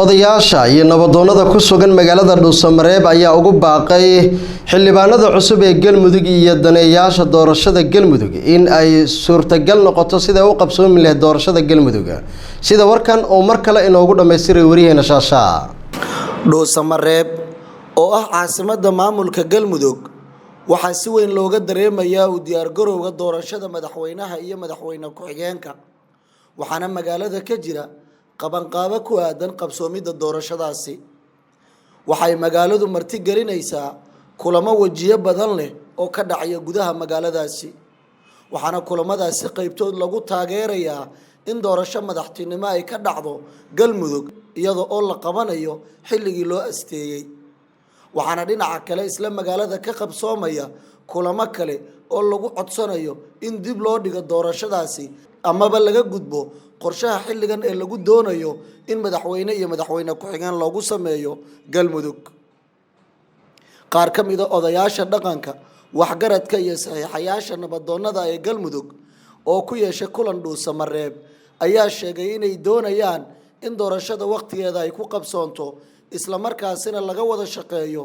odayaasha iyo nabadoonnada ku sugan magaalada Dhuusamareeb ayaa ugu baaqay xildhibaanada cusub ee Galmudug iyo daneeyaasha doorashada Galmudug in ay suurtagal noqoto sida uu qabsoomi lahayd doorashada Galmudug sida warkan oo mar kale inoogu dhameystiray wariyeena Shaasha Dhuusamareeb oo ah caasimadda maamulka Galmudug waxaa si weyn looga dareemayaa u diyaar garowga doorashada madaxweynaha iyo madaxweyne ku-xigeenka waxaana magaalada ka jira qabanqaabo ku aadan qabsoomida doorashadaasi waxay magaaladu marti gelinaysaa kulamo wajiyo badan leh oo ka dhacaya gudaha magaaladaasi waxaana kulamadaasi qaybtood lagu taageerayaa in doorasho madaxtinimo ay ka dhacdo Galmudug iyadoo oo la qabanayo xilligii loo asteeyay waxaana dhinaca kale isla magaalada ka qabsoomaya kulamo kale oo lagu codsanayo in dib loo dhigo doorashadaasi amaba laga gudbo qorshaha xilligan ee lagu doonayo in madaxweyne iyo madaxweyne ku-xigeen loogu sameeyo Galmudug qaar ka mid ah odayaasha dhaqanka waxgaradka iyo saxiixayaasha nabadoonnada ee Galmudug oo ku yeeshay kulan Dhuusamareeb ayaa sheegay inay doonayaan in doorashada waqtigeeda ay ku qabsoonto isla markaasina laga wada shaqeeyo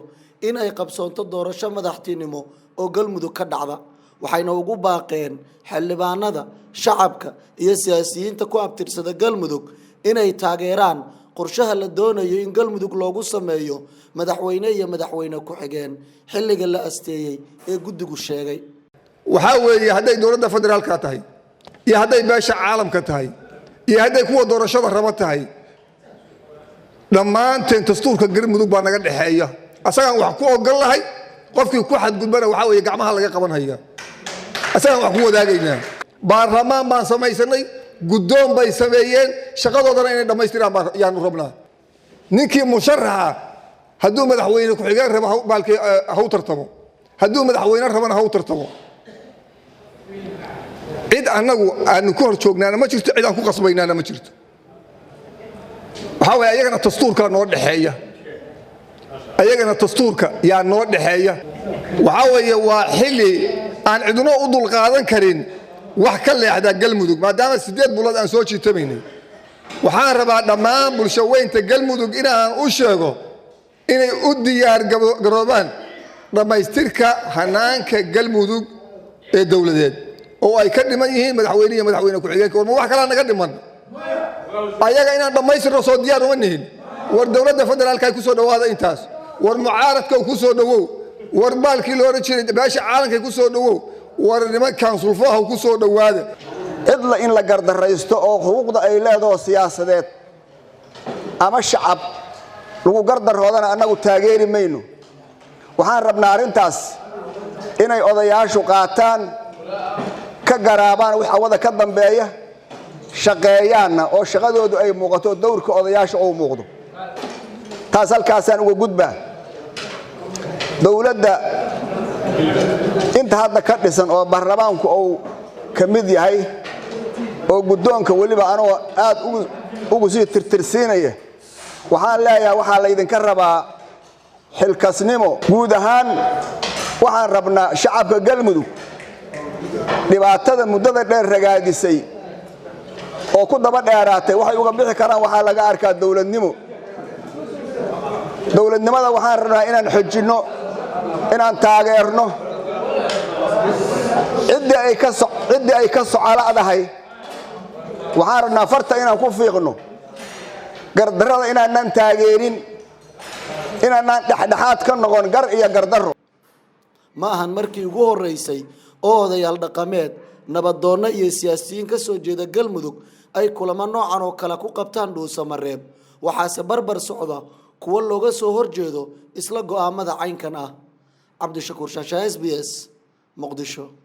in ay qabsoonto doorasho madaxtinimo oo Galmudug ka dhacda waxayna ugu baaqeen xildhibaanada shacabka iyo siyaasiyiinta ku abtirsada Galmudug inay taageeraan qorshaha la doonayo in Galmudug loogu sameeyo madaxweyne iyo madaxweyne ku-xigeen xilliga la asteeyay ee guddigu sheegay waxa weeye haday dowladda federaalka tahay iyo haday beesha caalamka tahay iyo haday kuwa doorashada raba tahay dhammaanteen dastuurka Galmudug baa naga dhaxeeya asagaan wax ku ogol lahay qofkii ku xadgudbana waxa weeye gacmaha laga qabanaya asagaan wax ku wadaagaynaa baarlamaan baan samaysanay guddoon bay sameeyeen shaqadoodana inay dhamaystiraan yaanu rabnaa ninkii musharaxa hadduu madaxweyne ku-xigeen rabo baalkii haw tartamo hadduu madaxweyne rabana haw tartamo cid annagu aanu ku hor joognaana ma jirto cid aan ku qasbaynaana ma jirto waxa weeye ayagana dastuurka noo dhaxeeya ayagana dastuurka yaa noo dhaxeeya waxa weeye waa xilli aan cidno u dul qaadan karin wax ka leexda Galmudug maadaama 8 bulood aan soo jiitameynay waxaan rabaa dhammaan bulsho weynta Galmudug inaan u sheego inay u diyaar garoobaan dhamaystirka hanaanka Galmudug ee dawladeed oo ay ka dhiman yihiin madaxweyne iyo madaxweyne ku-xigeenka oo wax kale naga dhiman ayaga inaan dhamaystirno soo diyaar uma nihin war dawladda federaalka ay ku soo dhawaada intaas war mucaaradka ku soo dhawow war baalkii loo jiray beesha caalamka ku soo dhawow war nimankan sulfaha ku soo dhawaada idla in la gardaraysto oo xuquuqda ay leedahay siyaasadeed ama shacab lagu gardaroodana anagu taageeri mayno waxaan rabnaa arintaas inay odayaashu qaataan ka garaabaan wax wada ka dambeeya shaqeeyaana oo shaqadoodu ay muuqato dowrka odayaasha oo muuqdo taas halkaasaan uga gudbaa dawladda inta hadda ka dhisan oo baarlamaanku uu ka mid yahay oo guddoonka waliba anoo aad ugu sii tirtirsiinaya waxaan leeyahay waxa la idinka rabaa xilkasnimo guud ahaan waxaan rabnaa shacabka Galmudug dhibaatada muddada dheer ragaadisay oo ku daba dheeraatay waxay uga bixi karaan waxa laga arkaa dawladnimada waxaan rabnaa inaan xojino inaan taageerno cidii ay ka socolaadahay waxaan rabnaa farta inaan ku fiiqno gardarrada inaanan taageerin inaanan dhexdhexaad ka noqon gar iyo gardarro ma ahan markii ugu horeysay oo odayaal dhaqameed nabadoonno iyo siyaasiyiin ka soo jeeda Galmudug ay kulamo noocan oo kale ku qabtaan Dhuusamareeb waxaase barbar socda kuwa looga soo horjeedo isla go'aamada caynkan ah Cabdishakuur Shaasha SBS Muqdisho.